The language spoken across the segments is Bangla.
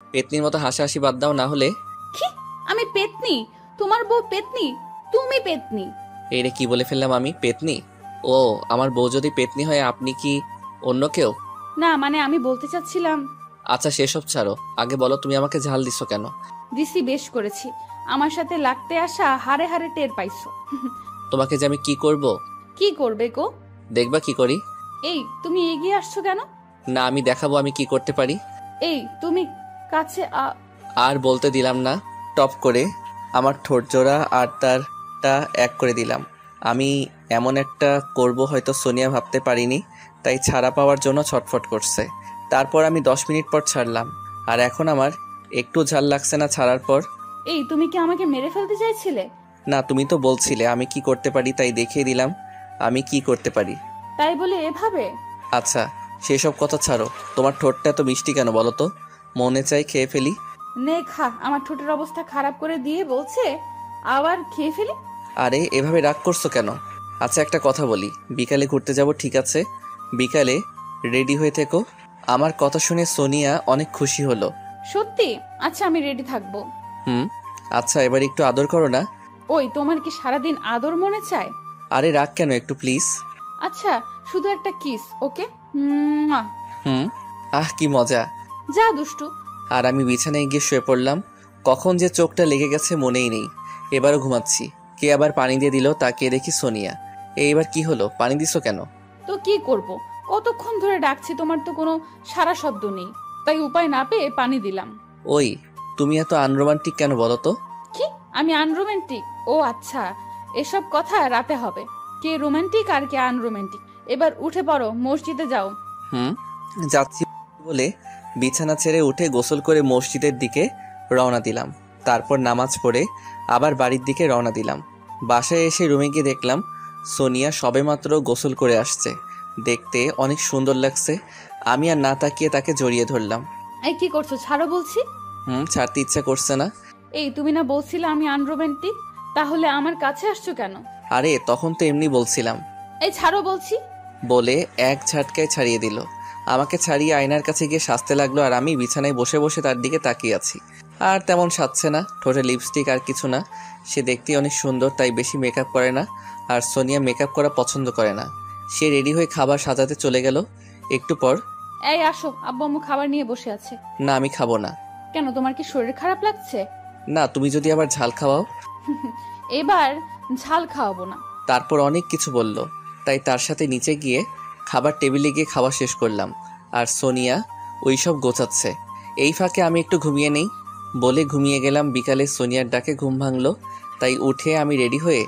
পেতনির মতো হাসাহাসি বাদ দাও, না হলে। কি? আমি পেতনি? তোমার বউ পেতনি? তুমি পেতনি? এই রে, কি বলে ফেললাম আমি? পেতনি? ও, আমার বউ যদি পেতনি হয়, আপনি কি অন্য কেউ? না মানে আমি বলতে চাচ্ছিলাম। আচ্ছা সেসব ছাড়ো, আগে বলো তুমি আমাকে ঝাল দিছো কেন? দিছি, বেশ করেছি। আমার সাথে লাগতে আসা হারে হারে টের পাইছো। তোমাকে যে আমি কি করব? কি করবে গো? দেখবা কি করি। এই তুমি এগিয়ে আসছো কেন? না, আমি দেখাবো আমি কি করতে পারি। এই তুমি কাছে আর বলতে দিলাম না, টপ করে আমার ঠোঁট জোড়া আর তারটা এক করে দিলাম। আমি এমন একটা করব হয়তো সোনিয়া ভাবতে পারিনি, তাই ছাড়া পাওয়ার জন্য ছটফট করছে। তারপর আমি 10 মিনিট পর ছাড়লাম, আর এখন আমার একটু ঝাল লাগছে না ছাড়ার পর। এই তুমি কি আমাকে মেরে ফেলতে চাইছিলে? না, তুমি তো বলছিলে আমি কি করতে পারি, তাই দেখিয়ে দিলাম আমি কি করতে পারি। তাই বলে এভাবে? আচ্ছা সেসব কথা ছাড়ো, তোমার ঠোঁটটা এত মিষ্টি কেন বলো তো? মনে চাই খেয়ে ফেলি। নে খা। আমার ঠোঁটের অবস্থা খারাপ করে দিয়ে বলছে আবার খেয়ে ফেলি। আরে এভাবে রাগ করছো কেন? আচ্ছা একটা কথা বলি, বিকালে ঘুরতে যাব, ঠিক আছে? বিকালে রেডি হয়ে থেকো। আমার কথা শুনে সোনিয়া অনেক খুশি হলো। সত্যি? আচ্ছা আমি রেডি থাকবো। হুম। আচ্ছা এবার একটু আদর করো না। ওই তোমার কি সারাদিন আদর মনে চায়? আরে রাগ কেন, একটু প্লিজ। আচ্ছা শুধু একটা কিস, ওকে? হুম। আহ কি মজা। যা দুষ্টু। আর আমি বিছানায় গিয়ে শুয়ে পড়লাম। কখন যে চোখটা লেগে গেছে মনেই নেই। এবারও ঘুমাচ্ছি। কে আবার পানি দিয়ে দিল, তাকিয়ে দেখি সোনিয়া। এইবার কি হলো, পানি দিছো কেন? তো কি করব, কতক্ষণ ধরে ডাকছি, তোমার তো কোনো সারা শব্দ নেই, তাই উপায় না পেয়ে পানি দিলাম। ওই, তুমি এত আনরোমান্টিক কেন বলো তো? কি? আমি আনরোমান্টিক? ও আচ্ছা, এসব কথা রাতে হবে, কে রোমান্টিক আর কে আনরোমান্টিক। এবার উঠে পড়ো, মসজিদে যাও। হুম, যাচ্ছি বলে বিছানা ছেড়ে উঠে গোসল করে মসজিদের দিকে রওনা দিলাম। তারপর নামাজ পড়ে আবার বাড়ির দিকে রওনা দিলাম। বাসায় এসে রুমে গিয়ে দেখলাম সোনিয়া সবেমাত্র গোসল করে আসছে। দেখতে অনেক সুন্দর লাগছে। আমি আর না তাকিয়ে তাকে জড়িয়ে ধরলাম। এই কি করছো, ছাড়ো বলছি। ছাড়তে ইচ্ছা করছে না। এই তুমি না বলছিলে আমি আনরোমান্টিক, তাহলে আমার কাছে আসছো কেন? আরে তখন তো এমনি বলছিলাম। এই ছাড়ো বলছি। বলে এক ঝাটকায় ছাড়িয়ে দিল। আমাকে ছাড়িয়ে আয়নার কাছে গিয়ে সাজতে লাগলো, আর আমি বিছানায় বসে বসে তার দিকে তাকিয়ে আছি। আর তেমন সাজছে না, ঠোঁটে লিপস্টিক আর কিছু না। সে দেখতে অনেক সুন্দর, তাই বেশি মেকআপ করে না। আর সোনিয়া মেকআপ করা পছন্দ করে না। সে রেডি হয়ে খাবার সাজাতে চলে গেল। একটু পর, এই আসো, আব্বু আম্মু খাবার নিয়ে বসে আছে। না আমি খাবো না। কেন, তোমার কি শরীর খারাপ লাগছে? না, তুমি যদি আবার ঝাল খাওয়াও। এবার ঝাল খাওয়াবো না। তারপর অনেক কিছু বলল, তাই তার সাথে নিচে গিয়ে খাবার টেবিলে গিয়ে খাওয়া শেষ করলাম। আর সোনিয়া ওইসব গোছাচ্ছে। এই ফাঁকে আমি একটু ঘুমিয়ে নেই বলে ঘুমিয়ে গেলাম। বিকালে সোনিয়ার ডাকে ঘুম ভাঙলো, তাই উঠে আমি রেডি হয়ে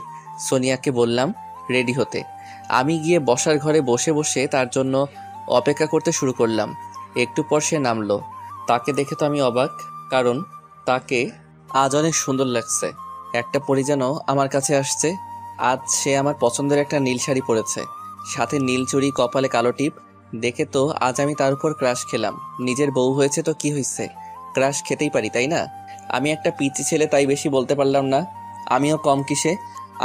সোনিয়াকে বললাম রেডি হতে। আমি গিয়ে বসার ঘরে বসে বসে তার জন্য অপেক্ষা করতে শুরু করলাম। একটু পর সে নামলো। তাকে দেখে তো আমি অবাক, কারণ তাকে আজ অনেক সুন্দর লাগছে। একটা পরি যেন আমার কাছে আসছে। আজ সে আমার পছন্দের একটা নীল শাড়ি পরেছে, সাথে নীল চুড়ি, কপালে কালো টিপ। দেখে তো আজ আমি তার উপর ক্রাশ খেলাম। নিজের বউ হয়েছে তো কি হয়েছে, ক্রাশ খেতেই পারি, তাই না? আমি একটা পিচি ছেলে, তাই বেশি বলতে পারলাম না। আমিও কম কিসে।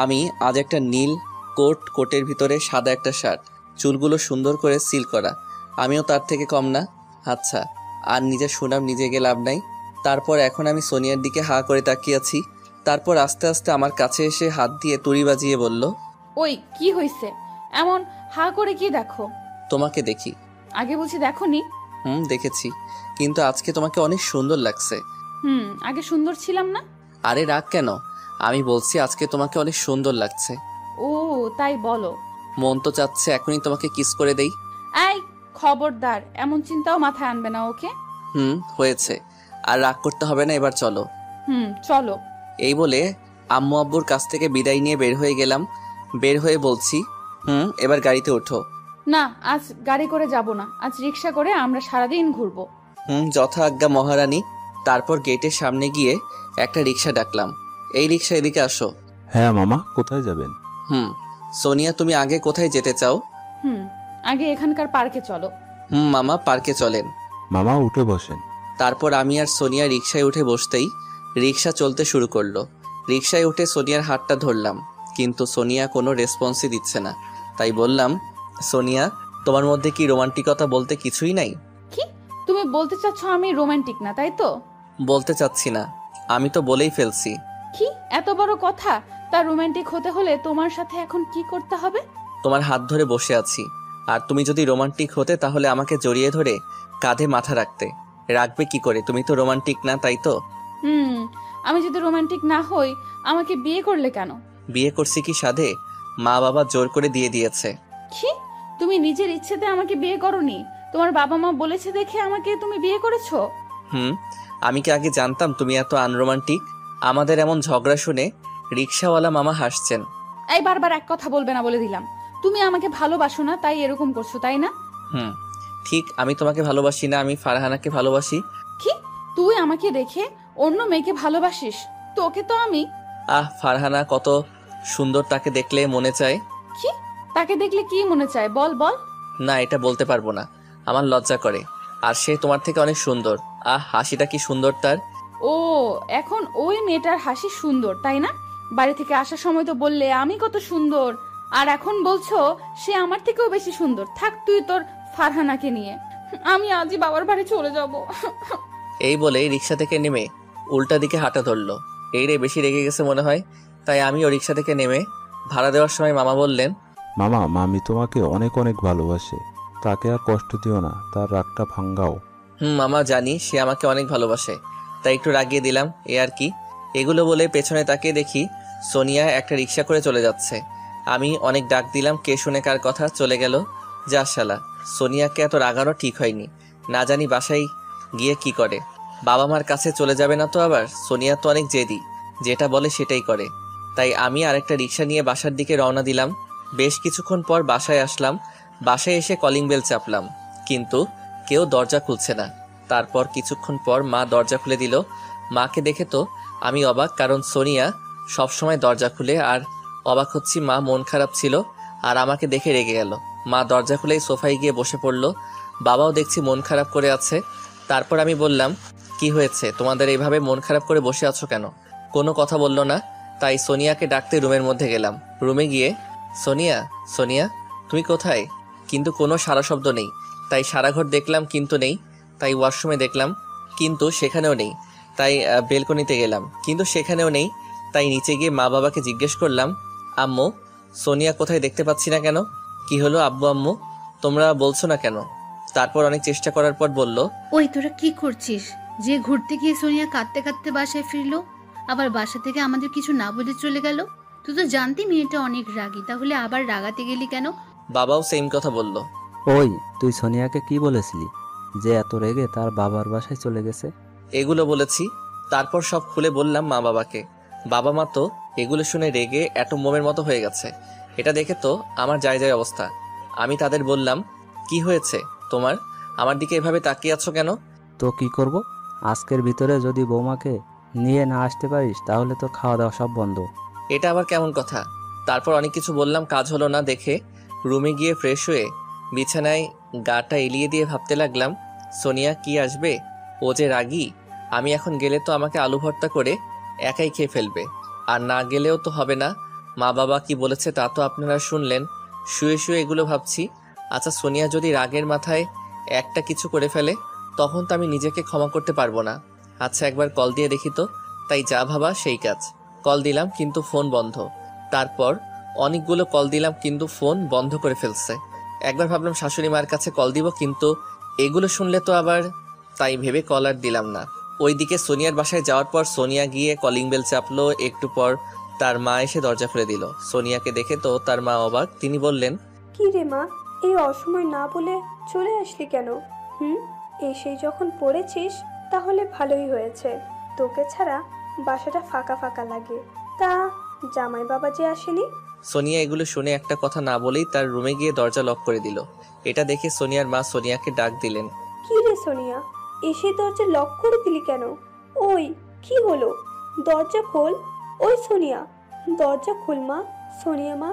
আমি আজ একটা নীল কোট, কোটের ভিতরে সাদা একটা শার্ট, চুলগুলো সুন্দর করে সিল করা। আমিও তার থেকে কম না। আচ্ছা, আর নিজের সুনাম নিজে গিয়ে লাভ নাই। তারপর এখন আমি সোনিয়ার দিকে হা করে তাকিয়ে আছি। তারপর আস্তে আস্তে আমার কাছে এসে হাত দিয়ে তুড়ি বাজিয়ে বলল, ওই কি হইছে, এমন হা করে কি দেখো? তোমাকে দেখি। আগে বলছি দেখোনি? দেখেছি, কিন্তু আজকে তোমাকে অনেক সুন্দর লাগছে। আগে সুন্দর ছিলাম না? আরে রাগ কেন, আমি বলছি আজকে তোমাকে অনেক সুন্দর লাগছে। ও তাই বলো? মন তো চাচ্ছে এখনই তোমাকে কিস করে দেই। এই খবরদার, এমন চিন্তাও মাথায় আনবে না, ওকে? হয়েছে, আর রাগ করতে হবে না, এবার চলো। চলো। এই বলে আম্মু আব্বুর কাছ থেকে বিদায় নিয়ে বের হয়ে গেলাম। বের হয়ে বলছি, এবার গাড়িতে ওঠো। না, আজ গাড়ি করে যাব না, আজ রিক্সা করে আমরা সারাদিন ঘুরবো। যথা আজ্ঞা মহারানী। তারপর গেটের সামনে গিয়ে একটা রিক্সা ডাকলাম, এই রিক্সা এদিকে আসো। হ্যাঁ মামা, কোথায় যাবেন? সোনিয়া তুমি আগে কোথায় যেতে চাও? আগে এখানকার পার্কে চলো। মামা পার্কে চলেন। মামা উঠে বসেন। তারপর আমি আর সোনিয়া রিক্সায় উঠে বসতেই রিক্সা চলতে শুরু করলো। রিক্সায় উঠে সোনিয়ার হাতটা ধরলাম, কিন্তু সোনিয়া কোনো রেসপন্সই দিচ্ছে না। তাই বললাম, সোনিয়া তোমার মধ্যে কি রোমান্টিকতা বলতে কিছুই নাই? কি? তুমি বলতে চাচ্ছ আমি রোমান্টিক না, তাই তো? বলতে চাচ্ছি না, আমি তো বলেই ফেলছি। কি এত বড় কথা? তার রোমান্টিক হতে হলে তোমার সাথে এখন কি করতে হবে? তোমার হাত ধরে বসে আছি, আর তুমি যদি রোমান্টিক হতে তাহলে আমাকে জড়িয়ে ধরে কাঁধে মাথা রাখতে। রাখবে কি করে? তুমি তো রোমান্টিক না, তাই তো? হুম, আমি যদি রোমান্টিক না হই আমাকে বিয়ে করলে কেন? বিয়ে করছি কি সাধে? মা বাবা জোর করে দিয়ে দিয়েছে। কি? তুমি নিজের ইচ্ছেতে আমাকে বিয়ে করোনি? তোমার বাবা মা বলেছে দেখে আমাকে তুমি বিয়ে করেছো? হুম, আমি কি আগে জানতাম তুমি এত আনরোমান্টিক? আমাদের এমন ঝগড়া শুনে রিক্সাওয়ালা মামা হাসছেন। এই বারবার এক কথা বলবে না বলে দিলাম। তুমি আমাকে ভালোবাসো না তাই এরকম করছো, তাই না? হুম, ঠিক, আমি তোমাকে ভালোবাসি না, আমি ফারহানাকে ভালোবাসি। কি? তুই আমাকে রেখে অন্য মেয়েকে ভালোবাসিস? তোকে তো আমি... ফারহানা কত সুন্দর, তাকে দেখলে মনে চায়। কি? তাকে দেখলে কি মনে চায়? বল বল। না, এটা বলতে পারবো না, আমার লজ্জা করে। আর সে তোমার থেকে অনেক সুন্দর। হাসিটা কি সুন্দর তার! ও, এখন ওই মেয়েটার হাসি সুন্দর, তাই না? বাড়ি থেকে আসার সময় তো বললে আমি কত সুন্দর, আর এখন বলছো সে আমার থেকেও বেশি সুন্দর। থাক তুই তোর ফারহানাকে নিয়ে, আমি আজই বাবার বাড়ি চলে যাব। এই বলে রিক্সা থেকে নেমে উল্টা দিকে হাঁটা ধরলো। এই রে, বেশি রেগে গেছে মনে হয়। তাই আমিও রিক্সা থেকে নেমে ভাড়া দেওয়ার সময় মামা বললেন, মামা, মামি তোমাকে অনেক অনেক ভালোবাসে। তাকে আর কষ্ট দিও না, তার রাগটা ভাঙ্গাও। মামা, জানি সে আমাকে অনেক ভালোবাসে, তাই একটু রাগিয়ে দিলাম, এ আর কি। এগুলো বলে পেছনে তাকিয়ে দেখি সোনিয়া একটা রিক্সা করে চলে যাচ্ছে। আমি অনেক ডাক দিলাম, কে শুনে কার কথা, চলে গেল। যা শালা, সোনিয়াকে এত রাগানো ঠিক হয়নি। না জানি বাসায় গিয়ে কি করে। বাবা মার কাছে চলে যাবে না তো আবার? সোনিয়া তো অনেক জেদি, যেটা বলে সেটাই করে। তাই আমি আরেকটা রিক্সা নিয়ে বাসার দিকে রওনা দিলাম। বেশ কিছুক্ষণ পর বাসায় আসলাম। বাসায় এসে কলিং বেল চাপলাম, কিন্তু কেউ দরজা খুলছে না। তারপর কিছুক্ষণ পর মা দরজা খুলে দিল। মাকে দেখে তো আমি অবাক, কারণ সোনিয়া সবসময় দরজা খুলে। আর অবাক হচ্ছি, মা মন খারাপ ছিল আর আমাকে দেখে রেগে গেল। মা দরজা খুলেই সোফায় গিয়ে বসে পড়ল। বাবাও দেখছি মন খারাপ করে আছে। তারপর আমি বললাম, কি হয়েছে তোমাদের, এইভাবে মন খারাপ করে বসে আছো কেন? কোনো কথা বলল না। তাই সোনিয়াকে ডাকতে রুমের মধ্যে গেলাম। রুমে গিয়ে, সোনিয়া, সোনিয়া তুমি কোথায়? কিন্তু কোনো সারা শব্দ নেই। তাই সারা ঘর দেখলাম, কিন্তু নেই। তাই ওয়াশরুমে দেখলাম, কিন্তু সেখানেও নেই। তাই বেলকনিতে গেলাম, কিন্তু সেখানেও নেই। তাই নিচে গিয়ে মা বাবাকে জিজ্ঞেস করলাম, আম্মু, সোনিয়া কোথায়, দেখতে পাচ্ছি না কেন? কি হলো আব্বু আম্মু, তোমরা বলছো না কেন? তারপর অনেক চেষ্টা করার পর বলল, ওই তোরা কি করছিস? যে ঘুরতে গিয়ে সোনিয়া কাঁদতে কাঁদতে বাসায় ফিরলো, আবার বাসা থেকে আমাদের কিছু না বলে চলে গেল। তুই তো জানতি মেয়েটা অনেক রাগী, তাহলে আবার রাগাতে গেলি কেন? বাবাও সেম কথা বলল। ওই, তুই সোনিয়াকে কি বলেছিলি যে এত রেগে তার বাবার বাসায় চলে গেছে? এগুলো বলেছি। তারপর সব খুলে বললাম মা বাবাকে। বাবা মা তো এগুলো শুনে রেগে অ্যাটম বোমের মতো হয়ে গেছে। এটা দেখে তো আমার যায় যায় অবস্থা। আমি তাদের বললাম, কি হয়েছে তোমার, আমার দিকে এভাবে তাকিয়ে আছো কেন? তো কি করব? আজকের ভিতরে যদি বৌমাকে নিয়ে না আসতে পারিস তাহলে তোর খাওয়া দাওয়া সব বন্ধ। এটা আবার কেমন কথা? তারপর অনেক কিছু বললাম, কাজ হলো না দেখে রুমে গিয়ে ফ্রেশ হয়ে বিছানায় গাটা এলিয়ে দিয়ে ভাবতে লাগলাম, সোনিয়া কি আসবে? ও যে রাগী, আমি এখন গেলে তো আমাকে আলু ভর্তা করে একাই খেয়ে ফেলবে। আর না গেলেও তো হবে না। মা বাবা কি বলেছে তা তো আপনারা শুনলেন। শুয়ে শুয়ে এগুলো ভাবছি। আচ্ছা, সোনিয়া যদি রাগের মাথায় একটা কিছু করে ফেলে, তখন তো আমি নিজেকে ক্ষমা করতে পারবো না। আচ্ছা, একবার কল দিয়ে দেখি তো। তাই যা ভাবা সেই কাজ। কল দিলাম, কিন্তু ফোন বন্ধ। তারপর অনেকগুলো কল দিলাম, কিন্তু ফোন বন্ধ করে ফেলছে। একবার ভাবলাম শাশুড়ি মার কাছে কল দিব, কিন্তু এগুলো শুনলে তো আবার, তাই ভেবে কল আর দিলাম না। ওইদিকে সোনিয়ার বাসায় যাওয়ার পর সোনিয়া গিয়ে কলিং বেল চাপলো। একটু পর তার মা এসে দরজা খুলে দিল। সোনিয়াকে দেখে তো তার মা অবাক। তিনি বললেন, কি রে মা, এই অসময় না বলে চলে আসলি কেন? এসেই যখন পড়েছিস তাহলে ভালোই হয়েছে। তোকে ছাড়া বাসাটা ফাঁকা ফাঁকা লাগে। তা জামাই বাবা যে আসেনি? সোনিয়া এগুলো শুনে একটা কথা না বলেই তার রুমে গিয়ে দরজা লক করে দিল। এটা দেখে সোনিয়ার মা সোনিয়াকে ডাক দিলেন, কি রে সোনিয়া, এসে দরজা লক করে দিলি কেন? ওই কি হলো, দরজা খোল। ওই সোনিয়া, দরজা খোল মা। সোনিয়া মা,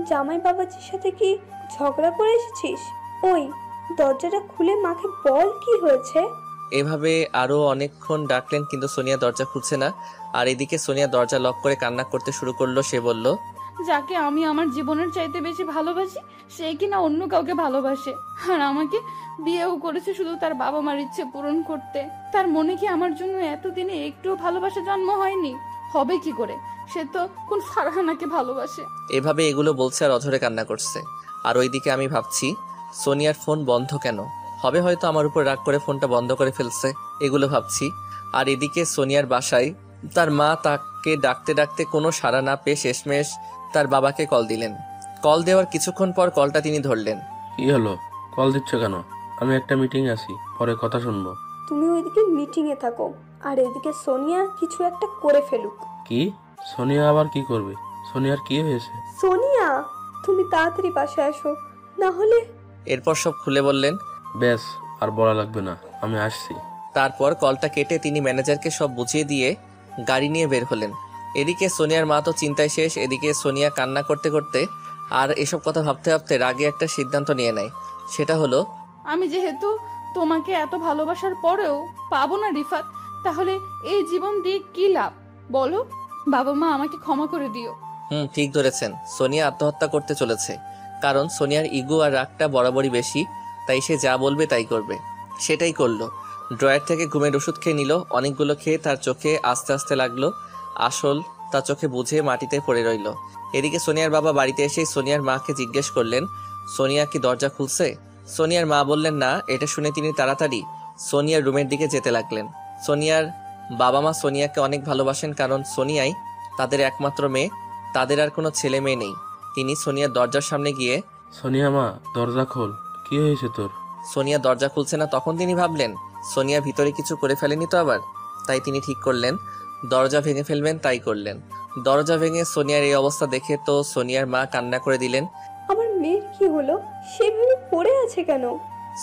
জামাই বাবাজির সাথে কি ঝগড়া করে এসেছিস? ওই দরজাটা খুলে মাকে বল কি হয়েছে। এভাবে আরো অনেকক্ষণ ডাকলেন, কিন্তু সোনিয়া দরজা খুলছে না। আর এদিকে সোনিয়া দরজা লক করে কান্না করতে শুরু করলো। সে বলল, যাকে আমি আমার জীবনের চাইতে বেশি ভালোবাসি সে কিনা অন্য কাউকে ভালোবাসে, আর আমাকে বিয়েও করেছে শুধু তার বাবা মার ইচ্ছে পূরণ করতে। তার মনে কি আমার জন্য এতদিনে একটুও ভালোবাসা জন্ম হয়নি? হবে কি করে? সে তো কোন ফারহানাকে ভালোবাসে। এভাবে এগুলো বলছে আর অঝরে কান্না করছে। আর ওইদিকে আমি ভাবছি সোনিয়ার ফোন বন্ধ কেন, হবে হয়তো আমার উপর রাগ করে ফোনটা বন্ধ করে ফেলছে, এগুলো ভাবছি। আর এদিকে সোনিয়ার বাসায় তার মা তাকে ডাকতে ডাকতে কোনো সাড়া না পেয়ে শেষমেশ তার বাবাকে কল দিলেন। কল দেওয়ার কিছুক্ষণ পর কলটা তিনি ধরলেন। কি হলো, কল দিচ্ছ কেন? আমি একটা মিটিং আছি, পরে কথা শুনবো। তুমি ওইদিকে মিটিংয়ে থাকো, আর এদিকে সোনিয়া কিছু একটা করে ফেলুক। কি? সোনিয়া আবার কি করবে? সোনিয়ার কি হয়েছে? সোনিয়া, তুমি তাড়াতাড়ি বাসায় আসো, না হলে। এরপর সব খুলে বললেন। ব্যাস, আর বলা লাগবে না, আমি আসছি। তারপর কলটা কেটে তিনি ম্যানেজারকে সব বুঝিয়ে দিয়ে গাড়ি নিয়ে বের হলেন। এদিকে সোনিয়ার মা তো চিন্তায় শেষ, এদিকে সোনিয়া কান্না করতে করতে আর এসব কথা ভাবতে ভাবতে রাগে একটা সিদ্ধান্ত নিয়ে নেয়। সেটা হলো, আমি যেহেতু তোমাকে এত ভালোবাসার পরেও পাবো না রিফাত, তাহলে এই জীবন দিয়ে কি লাভ বলো? বাবা মা আমাকে ক্ষমা করে দিও। ঠিক ধরেছেন, সোনিয়া আত্মহত্যা করতে চলেছে। কারণ সোনিয়ার ইগো আর রাগটা বরাবরই বেশি, তাই সে যা বলবে তাই করবে। সেটাই করলো। ড্রয়ার থেকে ঘুমের ওষুধ খেয়ে নিল। অনেকগুলো খেয়ে তার চোখে আস্তে আস্তে লাগলো আসল, তার চোখে বুঝে মাটিতে পড়ে রইল। এদিকে সোনিয়ার বাবা বাড়িতে এসে সোনিয়ার মাকে জিজ্ঞেস করলেন, সোনিয়া কি দরজা খুলছে? সোনিয়ার মা বললেন না। এটা শুনে তিনি তাড়াতাড়ি সোনিয়ার রুমের দিকে যেতে লাগলেন। সোনিয়ার বাবা মা সোনিয়াকে অনেক ভালোবাসেন, কারণ সোনিয়াই তাদের একমাত্র মেয়ে, তাদের আর কোনো ছেলে মেয়ে নেই। তিনি সোনিয়ার দরজার সামনে গিয়ে, সোনিয়া মা, দরজা খোল, কি হয়েছে তোর? সোনিয়া দরজা খুলছে না। তখন তিনি ভাবলেন সোনিয়া ভিতরে কিছু করে ফেলেনি তো আবার। তাই তিনি ঠিক করলেন দরজা ভেঙে ফেলবেন, তাই করলেন। দরজা ভেঙে সোনিয়ার এই অবস্থা দেখে তো সোনিয়ার মা কান্না করে দিলেন। আমার মেয়ের কি হলো? সেভাবে পড়ে আছে কেন?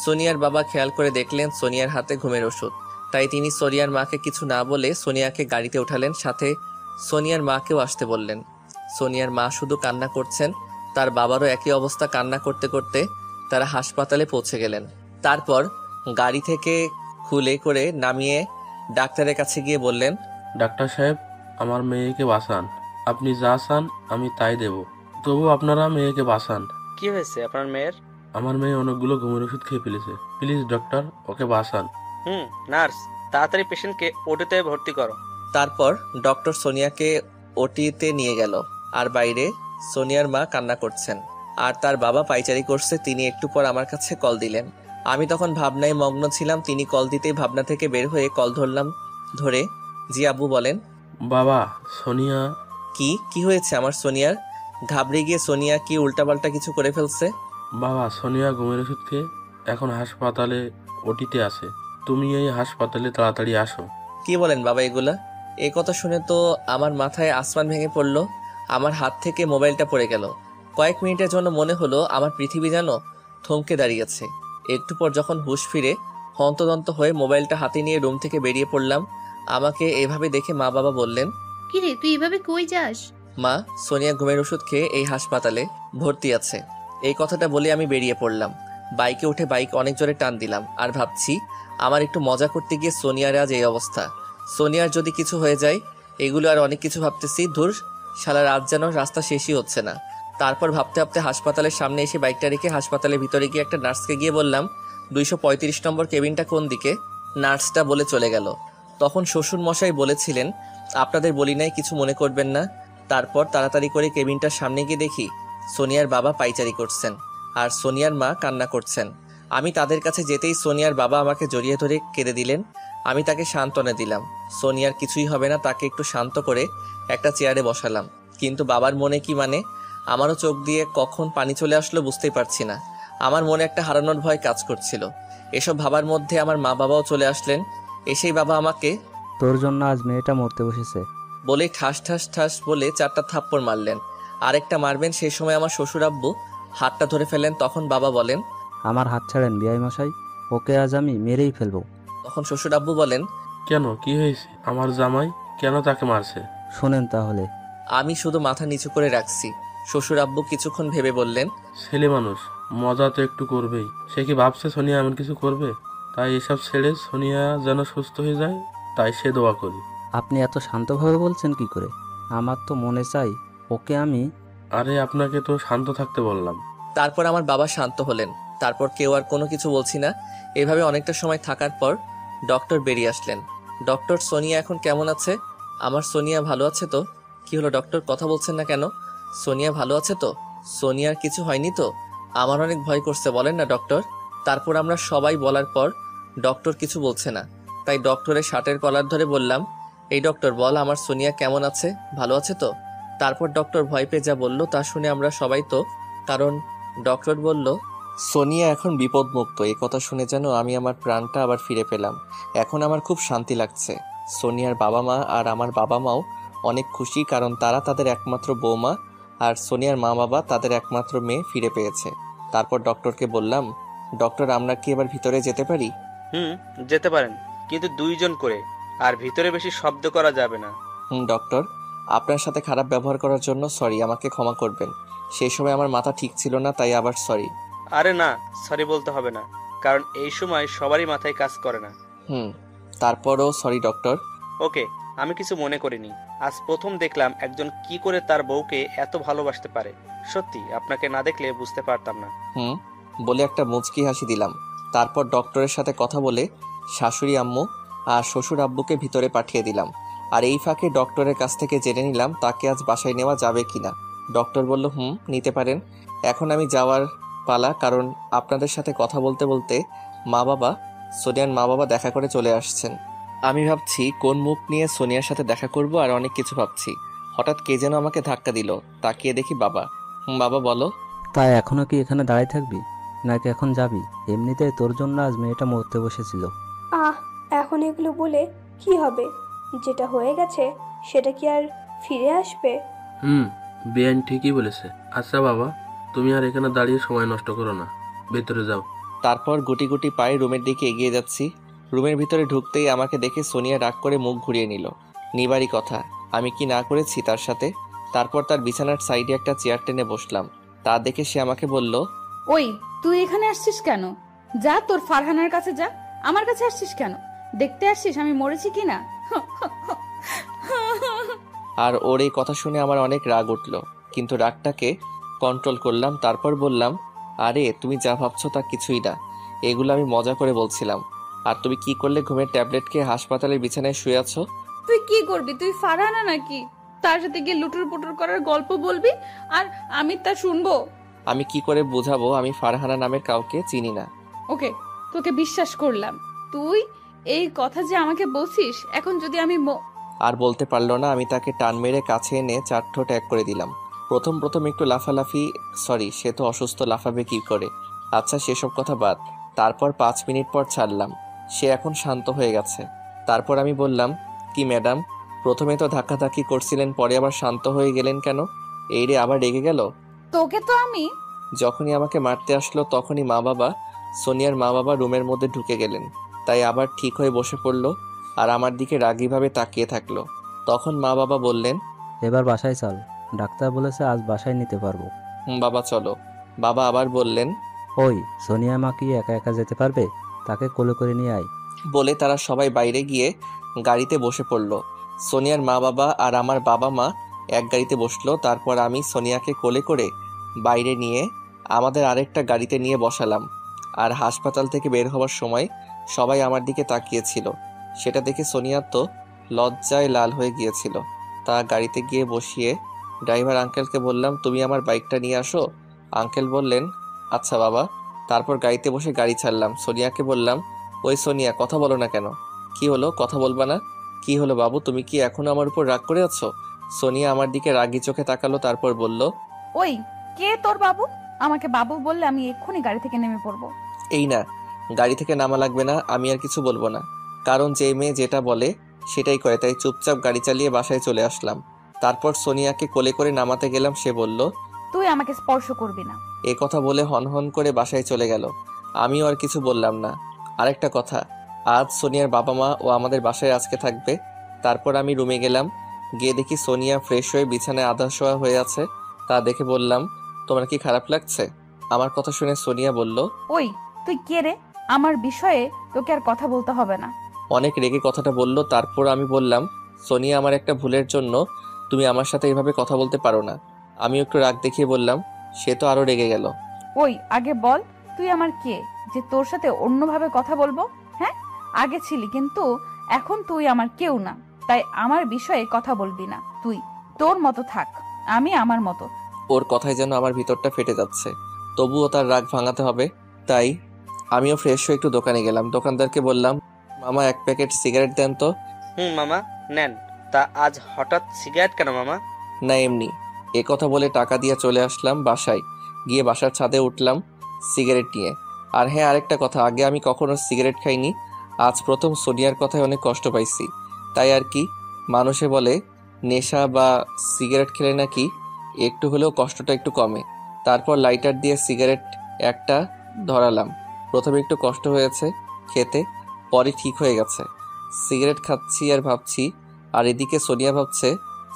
সোনিয়ার বাবা খেয়াল করে দেখলেন সোনিয়ার হাতে ঘুমের ওষুধ। তাই তিনি সোনিয়ার মাকে কিছু না বলে সোনিয়াকে গাড়িতে উঠালেন, সাথে সোনিয়ার মাকেও আসতে বললেন। সোনিয়ার মা শুধু কান্না করছেন, তার বাবারও একই অবস্থা। কান্না করতে করতে তারা হাসপাতালে পৌঁছে গেলেন। তারপর গাড়ি থেকে খুলে করে নামিয়ে ডাক্তারের কাছে গিয়ে বললেন, ডাক্তার সাহেব, আমার মেয়েকে বাঁচান। আপনি যা চান আমি তাই দেব, তবু আপনারা মেয়েকে বাঁচান। কি হয়েছে আপনার মেয়ের? আমার মেয়ে অনেকগুলো ঘুমের ওষুধ খেয়ে ফেলেছে, প্লিজ ডক্টর, ওকে বাঁচান। নার্স, তাড়াতাড়ি পেশেন্টকে ওটিতে ভর্তি করো। তারপর ডক্টর সোনিয়াকে ওটিতে নিয়ে গেল। আর বাইরে সোনিয়ার মা কান্না করছেন আর তার বাবা পাইচারি করছে। তিনি একটু পর আমার কাছে কল দিলেন। আমি তখন ভাবনায় মগ্ন ছিলাম। তিনি কল দিতেই ভাবনা থেকে বের হয়ে কল ধরলাম। ধরে, জি আব্বু বলেন। বাবা, সোনিয়া। কি হয়েছে আমার সোনিয়ার? ঘাবড়ে গিয়ে সোনিয়া কি উল্টাপাল্টা কিছু করে ফেলছে? বাবা, সোনিয়া ঘুমের ওষুধ খেয়ে এখন হাসপাতালে ওটিতে আছে, তুমি এই হাসপাতালে তাড়াতাড়ি আসো। কি বলেন বাবা এগুলা? এই কথা শুনে তো আমার মাথায় আসমান ভেঙে পড়লো। আমার হাত থেকে মোবাইলটা পড়ে গেল। কয়েক মিনিটের জন্য মনে হলো আমার পৃথিবী যেন থমকে দাঁড়িয়েছে। একটু পর যখন হুঁশ ফিরে হন্তদন্ত হয়ে মোবাইলটা হাতে নিয়ে রুম থেকে বেরিয়ে পড়লাম। আমাকে এভাবে দেখে মা বাবা বললেন, কিরে তুই এভাবে কই যাস? মা, সোনিয়া ঘুমের ওষুধ খেয়ে এই হাসপাতালে ভর্তি আছে। এই কথাটা বলে আমি বেরিয়ে পড়লাম। বাইকে উঠে বাইক অনেক জোরে টান দিলাম। আর ভাবছি আমার একটু মজা করতে গিয়ে সোনিয়ার আজ এই অবস্থা। সোনিয়ার যদি কিছু হয়ে যায়, এগুলো আর অনেক কিছু ভাবতেছি। ধুর, সারা রাত যেন রাস্তা শেষই হচ্ছে না। তারপর ভাবতে ভাবতে হাসপাতালের সামনে এসে বাইকটা রেখে হাসপাতালের ভিতরে গিয়ে একটা নার্সকে গিয়ে বললাম, 235 নম্বর কেবিনটা কোন দিকে? নার্সটা বলে চলে গেল। তখন শ্বশুর মশাই বলেছিলেন, আপনাদের বলি নাই, কিছু মনে করবেন না। তারপর তাড়াতাড়ি করে কেবিনটার সামনে গিয়ে দেখি সোনিয়ার বাবা পাইচারি করছেন আর সোনিয়ার মা কান্না করছেন। আমি তাদের কাছে যেতেই সোনিয়ার বাবা আমাকে জড়িয়ে ধরে কেঁদে দিলেন। আমি তাকে সান্ত্বনা দিলাম, সোনিয়ার কিছুই হবে না। তাকে একটু শান্ত করে একটা চেয়ারে বসালাম। কিন্তু বাবার মনে কি, মানে আমারও চোখ দিয়ে কখন পানি চলে আসলো বুঝতেই পারছি না। আমার মনে একটা হারানোর ভয় কাজ করছিল। এসব ভাবার মধ্যে আমার মা বাবাও চলে আসলেন। এসেই বাবা আমাকে, তোর জন্য আজ মেয়েটা মরতে বসেছে বলে ঠাস ঠাস ঠাস বলে 4টা থাপ্পড় মারলেন। আরেকটা মারবেন, সেই সময় আমার শ্বশুর আব্বু হাতটা ধরে ফেলেন। তখন বাবা বলেন, আমার হাত ছাড়েন বিআই মশাই, ওকে আজ আমি মেরেই ফেলবো। তখন শ্বশুর আব্বু বলেন, কেন, কি হয়েছে? আমার জামাই কেন তাকে মারছে? শোনেন তাহলে। আমি শুধু মাথা নিচু করে রাখছি। শ্বশুর আব্বু কিছুক্ষণ ভেবে বললেন, ছেলে মানুষ, মজা তো একটু করবেই। সে কি ভাবছে সোনিয়া এমন কিছু করবে? তাই এসব ছেড়ে সোনিয়া যেন সুস্থ হয়ে যায়, তাই সে দোয়া করি। আপনি এত শান্তভাবে বলছেন কি করে? আমার তো মনে চাই ওকে আমি। আরে আপনাকে তো শান্ত থাকতে বললাম। তারপর আমার বাবা শান্ত হলেন। তারপর কেউ আর কোনো কিছু বলছি না। এভাবে অনেকটা সময় থাকার পর ডক্টর বেরিয়ে আসলেন। ডক্টর, সোনিয়া এখন কেমন আছে? আমার সোনিয়া ভালো আছে তো? কি হলো ডক্টর, কথা বলছেন না কেন? সোনিয়া ভালো আছে তো? সোনিয়ার কিছু হয়নি তো? আমার অনেক ভয় করছে, বলেন না ডক্টর। তারপর আমরা সবাই বলার পর ডক্টর কিছু বলছে না, তাই ডক্টরের শার্টের কলার ধরে বললাম, এই ডক্টর বল, আমার সোনিয়া কেমন আছে, ভালো আছে তো? তারপর ডক্টর ভয় পেয়ে যা বলল তা শুনে আমরা সবাই তো, কারণ ডক্টর বলল সোনিয়া এখন বিপদমুক্ত। এই কথা শুনে যেন আমি আমার প্রাণটা আবার ফিরে পেলাম। এখন আমার খুব শান্তি লাগছে। সোনিয়ার বাবা মা আর আমার বাবা মাও অনেক খুশি, কারণ তারা তাদের একমাত্র বৌমা আর সোনিয়ার মা বাবা তাদের একমাত্র মেয়ে ফিরে পেয়েছে। তারপর ডক্টরকে বললাম, ডক্টর আমরা কি এবার ভিতরে যেতে পারি? যেতে পারেন, কিন্তু 2 জন করে, আর ভিতরে বেশি শব্দ করা যাবে না। ডক্টর, আপনার সাথে খারাপ ব্যবহার করার জন্য সরি, আমাকে ক্ষমা করবেন। সেই সময় আমার মাথা ঠিক ছিল না, তাই আবার সরি। আরে না, সরি বলতে হবে না, কারণ এই সময় সবারই মাথায় কাজ করে না। তারপরও সরি ডক্টর। ওকে, আমি কিছু মনে করিনি। আজ প্রথম দেখলাম একজন কি করে তার বউকে এত ভালোবাসতে পারে। সত্যি আপনাকে না দেখলে বুঝতে পারতাম না। বলে একটা মুচকি হাসি দিলাম। তারপর ডক্টরের সাথে কথা বলে শাশুড়ি আম্মু আর শ্বশুর আব্বুকে ভিতরে পাঠিয়ে দিলাম। আর এই ফাঁকে ডক্টরের কাছ থেকে জেনে নিলাম তাকে আজ বাসায় নেওয়া যাবে কিনা। ডক্টর বলল নিতে পারেন। এখন আমি যাওয়ার পালা, কারণ আপনাদের সাথে কথা বলতে বলতে সোনিয়ার মা বাবা দেখা করে চলে আসছেন। আমি ভাবছি কোন মুখ নিয়ে সোনিয়ার সাথে দেখা করব, আর অনেক কিছু ভাবছি। হঠাৎ কে যেন আমাকে ধাক্কা দিল। তাকিয়ে দেখি বাবা। বাবা বলো। তাই এখনো কি এখানে দাঁড়িয়ে থাকবি, নাকি এখন যাবি? এমনিতেই তোর জন্য আজ মেয়েটা মরতে বসেছিল। এখন এগুলো বলে কি হবে? যেটা হয়ে গেছে সেটা কি আর ফিরে আসবে? বেআইন ঠিকই বলেছে। আচ্ছা বাবা, তুমি আর এখানে দাঁড়িয়ে সময় নষ্ট করো না, ভেতরে যাও। তারপর গুটি গুটি পায়ে রুমের দিকে এগিয়ে যাচ্ছি। রুমের ভিতরে ঢুকতেই আমাকে দেখে সোনিয়া রাগ করে মুখ ঘুরিয়ে নিল। নিবারই কথা, আমি কি না করেছি তার সাথে? তারপর তার বিছানার সাইডে একটা চেয়ার টেনে বসলাম। তা দেখে সে আমাকে বলল, ওই তুই এখানে আসছিস কেন? যা তোর ফারহানার কাছে যা। আমার কাছে আসছিস কেন? দেখতে আসছিস আমি মরেছি কিনা? আর ওর এই কথা শুনে আমার অনেক রাগ উঠল, কিন্তু রাগটাকে কন্ট্রোল করলাম। তারপর বললাম, আরে তুমি যা ভাবছো তা কিছুই না, এগুলো আমি মজা করে বলছিলাম। আর তুমি কি করলে ঘুমের ট্যাবলেট খেয়ে হাসপাতালের বিছানায় শুয়ে আছো? তুই কি করবি? তুই ফারহানা নাকি? তার সাথে গিয়ে লুটুর পুটুর করার গল্প বলবি আর আমি তা শুনবো? আমি কি করে বোঝাবো আমি ফারহানা নামের কাউকে চিনি না? ওকে, তোকে বিশ্বাস করলাম। তুই এই কথা যে আমাকে বলছিস, এখন যদি আমি আর বলতে পারলো না। আমি তাকে টান মেরে কাছে এনে 4 ঠোঁট এক করে দিলাম। প্রথম একটু লাফালাফি, সরি সে তো অসুস্থ, লাফাবে কি করে? আচ্ছা সেসব কথা বাদ। তারপর 5 মিনিট পর ছাড়লাম। সে এখন শান্ত হয়ে গেছে। তারপর আমি বললাম, কি ম্যাডাম, প্রথমে তো ধাক্কাধাক্কি করছিলেন, পরে আবার শান্ত হয়ে গেলেন কেন? এই রে আবার রেগে গেল? তোকে তো আমি যখনই আমাকে মারতে আসলো তখনই সোনিয়ার মা বাবা রুমের মধ্যে ঢুকে গেলেন। তাই আবার ঠিক হয়ে বসে পড়লো আর আমার দিকে রাগীভাবে তাকিয়ে থাকলো। তখন মা বাবা বললেন, এবার বাসায় চল, ডাক্তার বলেছে আজ বাসায় নিতে পারবো। বাবা চলো। বাবা আবার বললেন, ওই সোনিয়া মা কি একা একা যেতে পারবে? তাকে কোলে করে নিয়ে আয়। বলে তারা সবাই বাইরে গিয়ে গাড়িতে বসে পড়লো। সোনিয়ার মা বাবা আর আমার বাবা মা এক গাড়িতে বসলো। তারপর আমি সোনিয়াকে কোলে করে বাইরে নিয়ে আমাদের আরেকটা গাড়িতে নিয়ে বসালাম। আর হাসপাতাল থেকে বের হওয়ার সময় সবাই আমার দিকে তাকিয়েছিল। সেটা দেখে সোনিয়া তো লজ্জায় লাল হয়ে গিয়েছিল। তা গাড়িতে গিয়ে বসিয়ে ড্রাইভার আঙ্কেলকে বললাম, তুমি আমার বাইকটা নিয়ে আসো। আঙ্কেল বললেন, আচ্ছা বাবা। তারপর গাড়িতে বসে গাড়ি ছাড়লাম। সোনিয়াকে বললাম, ওই সোনিয়া, কথা বলো না কেন? কি হলো, কথা বলবা না? কি হলো বাবু, তুমি কি এখনো আমার উপর রাগ করে আছো? সোনিয়া আমার দিকে রাগি চোখে তাকালো, তারপর বলল, ওই কে তোর বাবু? আমাকে বাবু বললে আমি এক্ষুনি গাড়ি থেকে নেমে পড়বো। এই না, গাড়ি থেকে নামা লাগবে না, আমি আর কিছু বলবো না। কারণ যে মেয়ে যেটা বলে সেটাই করে, তাই চুপচাপ গাড়ি চালিয়ে বাসায় চলে আসলাম। তারপর সোনিয়াকে কোলে করে নামাতে গেলাম। সে বলল, তুই আমাকে স্পর্শ করবি না। এ কথা বলে হনহন করে বাসায় চলে গেল। আমিও আর কিছু বললাম না। আরেকটা কথা, আজ সোনিয়ার বাবা মা ও আমাদের বাসায় আজকে থাকবে। তারপর আমি রুমে গেলাম। গিয়ে দেখি সোনিয়া ফ্রেশ হয়ে বিছানায় আধা শোয়া হয়ে আছে। তা দেখে বললাম, তোমার কি খারাপ লাগছে? আমার কথা শুনে সোনিয়া বলল, ওই তুই কে রে? আমার বিষয়ে তোকে আর কথা বলতে হবে না। অনেক রেগে কথাটা বলল। তারপর আমি বললাম, সোনিয়া, আমার একটা ভুলের জন্য তুমি আমার সাথে এভাবে কথা বলতে পারো না। আমি একটু রাগ দেখিয়ে বললাম। সে তো আরো রেগে গেল। ওই আগে বল, তুই আমার কে যে তোর সাথে অন্যভাবে কথা বলবো? হ্যাঁ, আগে ছিলি, কিন্তু এখন তুই আমার কেউ না। তাই আমার বিষয়ে কথা বলবি না। তুই তোর মতো থাক, আমি আমার মতো। ওর কথায় যেন আমার ভিতরটা ফেটে যাচ্ছে, তবুও তার রাগ ভাঙাতে হবে। তাই আমিও ফ্রেশ হয়ে একটু দোকানে গেলাম। দোকানদারকে বললাম, মামা 1 প্যাকেট সিগারেট দেন তো। মামা নেন। তা আজ হঠাৎ সিগারেট কেন মামা? না এমনি। এ কথা বলে টাকা দিয়ে চলে আসলাম বাসায়। গিয়ে বাসার ছাদে উঠলাম সিগারেট নিয়ে। আর হ্যাঁ, আরেকটা কথা, আগে আমি কখনো সিগারেট খাইনি। আজ প্রথম সোনিয়ার কথায় অনেক কষ্ট পাইছি। তাই আর কি, মানুষে বলে নেশা বা সিগারেট খেলে নাকি একটু হলেও কষ্টটা একটু কমে। তারপর লাইটার দিয়ে সিগারেট একটা ধরালাম। প্রথমে একটু কষ্ট হয়েছে খেতে, পরে ঠিক হয়ে গেছে। সিগারেট খাচ্ছি আর ভাবছি, আর এদিকে সোনিয়া ভাবছে।